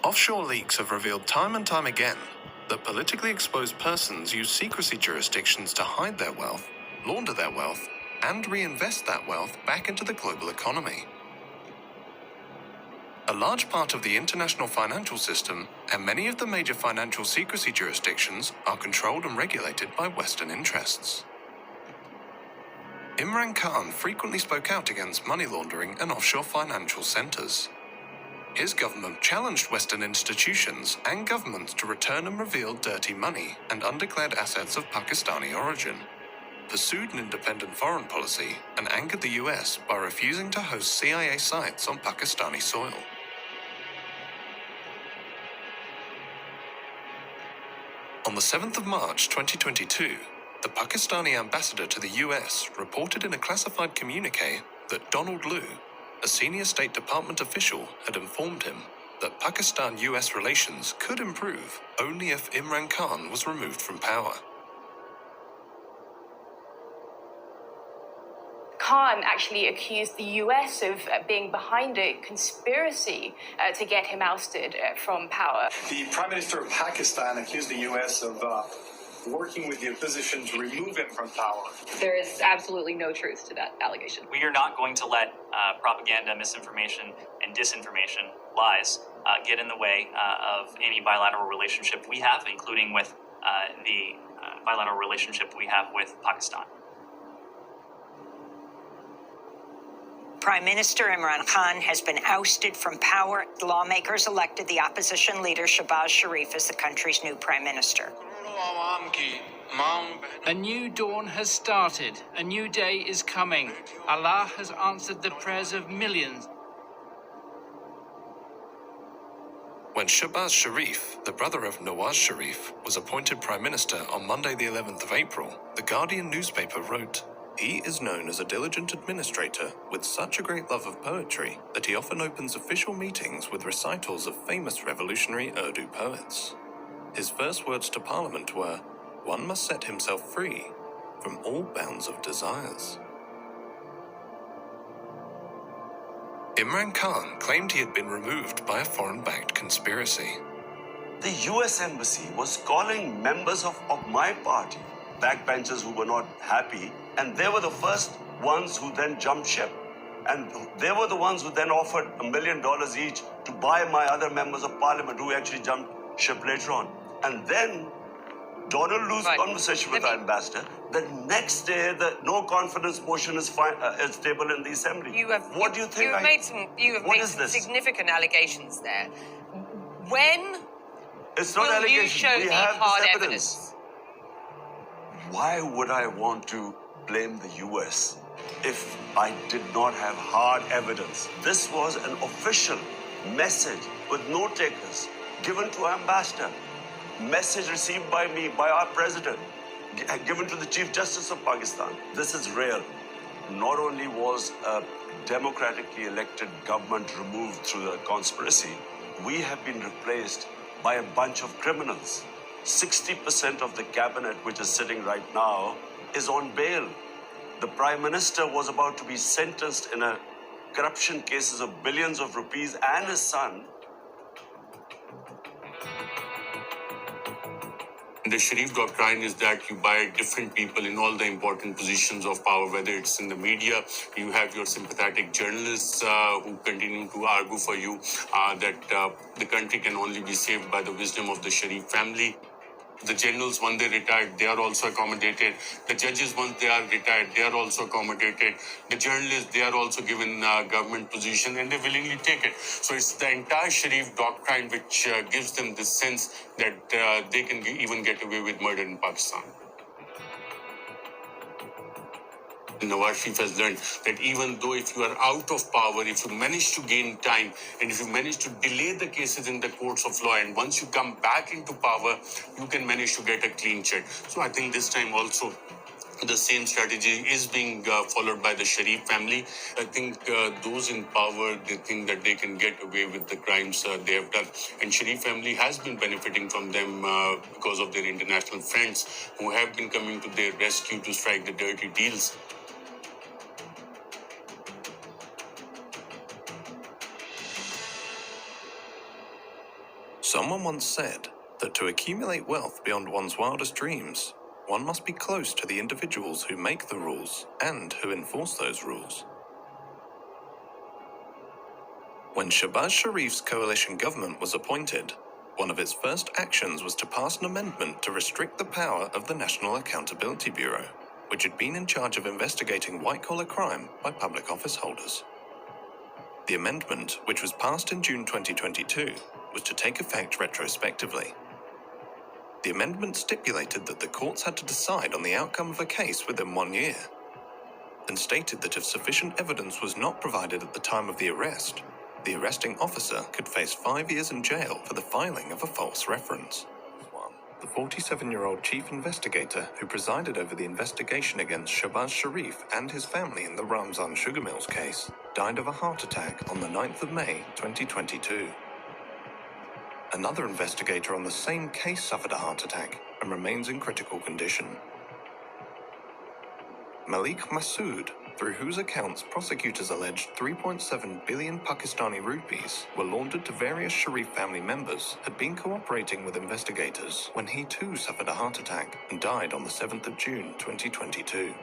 Offshore leaks have revealed time and time again that politically exposed persons use secrecy jurisdictions to hide their wealth, launder their wealth, and reinvest that wealth back into the global economy. A large part of the international financial system and many of the major financial secrecy jurisdictions are controlled and regulated by Western interests. Imran Khan frequently spoke out against money laundering and offshore financial centers. His government challenged Western institutions and governments to return and reveal dirty money and undeclared assets of Pakistani origin, pursued an independent foreign policy, and angered the US by refusing to host CIA sites on Pakistani soil. On the 7th of March 2022, the Pakistani ambassador to the US reported in a classified communique that Donald Lu, a senior State Department official, had informed him that Pakistan-US relations could improve only if Imran Khan was removed from power. Khan actually accused the US of being behind a conspiracy to get him ousted from power. The Prime Minister of Pakistan accused the US of working with the opposition to remove him from power. There is absolutely no truth to that allegation. We are not going to let propaganda, misinformation, and disinformation, lies, get in the way of any bilateral relationship we have, including with the bilateral relationship we have with Pakistan. Prime Minister Imran Khan has been ousted from power. Lawmakers elected the opposition leader Shahbaz Sharif as the country's new prime minister. A new dawn has started. A new day is coming. Allah has answered the prayers of millions. When Shahbaz Sharif, the brother of Nawaz Sharif, was appointed Prime Minister on Monday the 11th of April, the Guardian newspaper wrote, "He is known as a diligent administrator with such a great love of poetry that he often opens official meetings with recitals of famous revolutionary Urdu poets. His first words to Parliament were, 'One must set himself free from all bounds of desires.'" Imran Khan claimed he had been removed by a foreign-backed conspiracy. The US Embassy was calling members of my party, backbenchers who were not happy, and they were the first ones who then jumped ship. And they were the ones who then offered $1 million each to buy my other members of parliament who actually jumped ship later on. And then Donald Lu's conversation with the ambassador, the next day the no confidence motion is tabled in the assembly. What do you think? You have made some significant allegations there. When it's not will allegation. you show we me have hard this evidence? Why would I want to blame the US if I did not have hard evidence? This was an official message with note takers given to our ambassador. Message received by me, by our president, given to the Chief Justice of Pakistan. This is real. Not only was a democratically elected government removed through the conspiracy, we have been replaced by a bunch of criminals. 60% of the cabinet, which is sitting right now, is on bail. The Prime Minister was about to be sentenced in a corruption cases of billions of rupees, and his son. The Sharif Doctrine is that you buy different people in all the important positions of power, whether it's in the media, you have your sympathetic journalists who continue to argue for you that the country can only be saved by the wisdom of the Sharif family. The generals, when they retired, they are also accommodated. The judges, once they are retired, they are also accommodated. The journalists, they are also given government position and they willingly take it. So it's the entire Sharif Doctrine which gives them this sense that they can even get away with murder in Pakistan. Nawaz Sharif has learned that even though if you are out of power, if you manage to gain time, and if you manage to delay the cases in the courts of law, and once you come back into power, you can manage to get a clean check. So I think this time also the same strategy is being followed by the Sharif family. I think those in power, they think that they can get away with the crimes they have done. And Sharif family has been benefiting from them because of their international friends who have been coming to their rescue to strike the dirty deals. Someone once said that to accumulate wealth beyond one's wildest dreams, one must be close to the individuals who make the rules and who enforce those rules. When Shahbaz Sharif's coalition government was appointed, one of its first actions was to pass an amendment to restrict the power of the National Accountability Bureau, which had been in charge of investigating white-collar crime by public office holders. The amendment, which was passed in June 2022, was to take effect retrospectively. The amendment stipulated that the courts had to decide on the outcome of a case within 1 year, and stated that if sufficient evidence was not provided at the time of the arrest, the arresting officer could face 5 years in jail for the filing of a false reference. The 47-year-old chief investigator who presided over the investigation against Shahbaz Sharif and his family in the Ramzan sugar mills case died of a heart attack on the 9th of May 2022. Another investigator on the same case suffered a heart attack and remains in critical condition. Malik Massoud, through whose accounts prosecutors alleged 3.7 billion Pakistani rupees were laundered to various Sharif family members, had been cooperating with investigators when he too suffered a heart attack and died on the 7th of June 2022.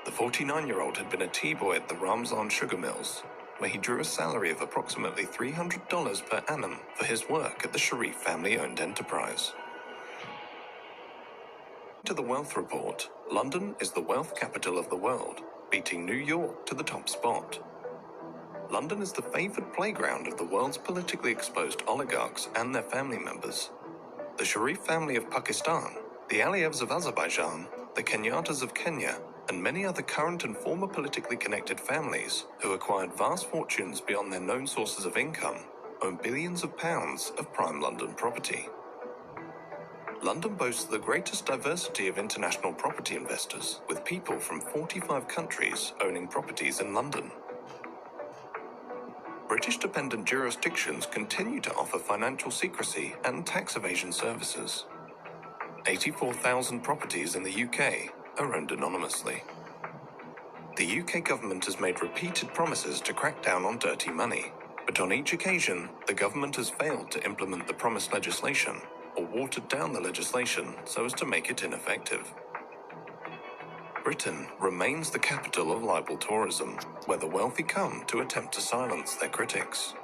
The 49-year-old had been a tea-boy at the Ramzan sugar mills, where he drew a salary of approximately $300 per annum for his work at the Sharif family-owned enterprise. To the Wealth Report, London is the wealth capital of the world, beating New York to the top spot. London is the favoured playground of the world's politically exposed oligarchs and their family members. The Sharif family of Pakistan, the Aliyevs of Azerbaijan, the Kenyatas of Kenya, and many other current and former politically connected families who acquired vast fortunes beyond their known sources of income own billions of pounds of prime London property. London boasts the greatest diversity of international property investors, with people from 45 countries owning properties in London. British-dependent jurisdictions continue to offer financial secrecy and tax evasion services. 84,000 properties in the UK are owned anonymously. The UK government has made repeated promises to crack down on dirty money, but on each occasion, the government has failed to implement the promised legislation or watered down the legislation so as to make it ineffective. Britain remains the capital of libel tourism, where the wealthy come to attempt to silence their critics.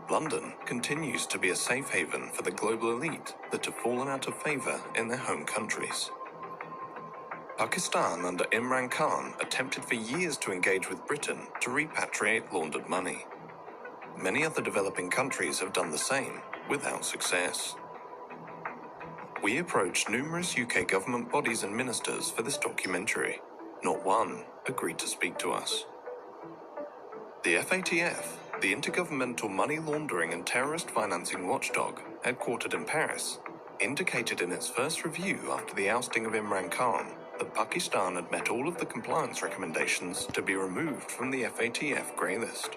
London continues to be a safe haven for the global elite that have fallen out of favour in their home countries. Pakistan under Imran Khan attempted for years to engage with Britain to repatriate laundered money. Many other developing countries have done the same, without success. We approached numerous UK government bodies and ministers for this documentary. Not one agreed to speak to us. The FATF, the Intergovernmental Money Laundering and Terrorist Financing Watchdog, headquartered in Paris, indicated in its first review after the ousting of Imran Khan that Pakistan had met all of the compliance recommendations to be removed from the FATF grey list.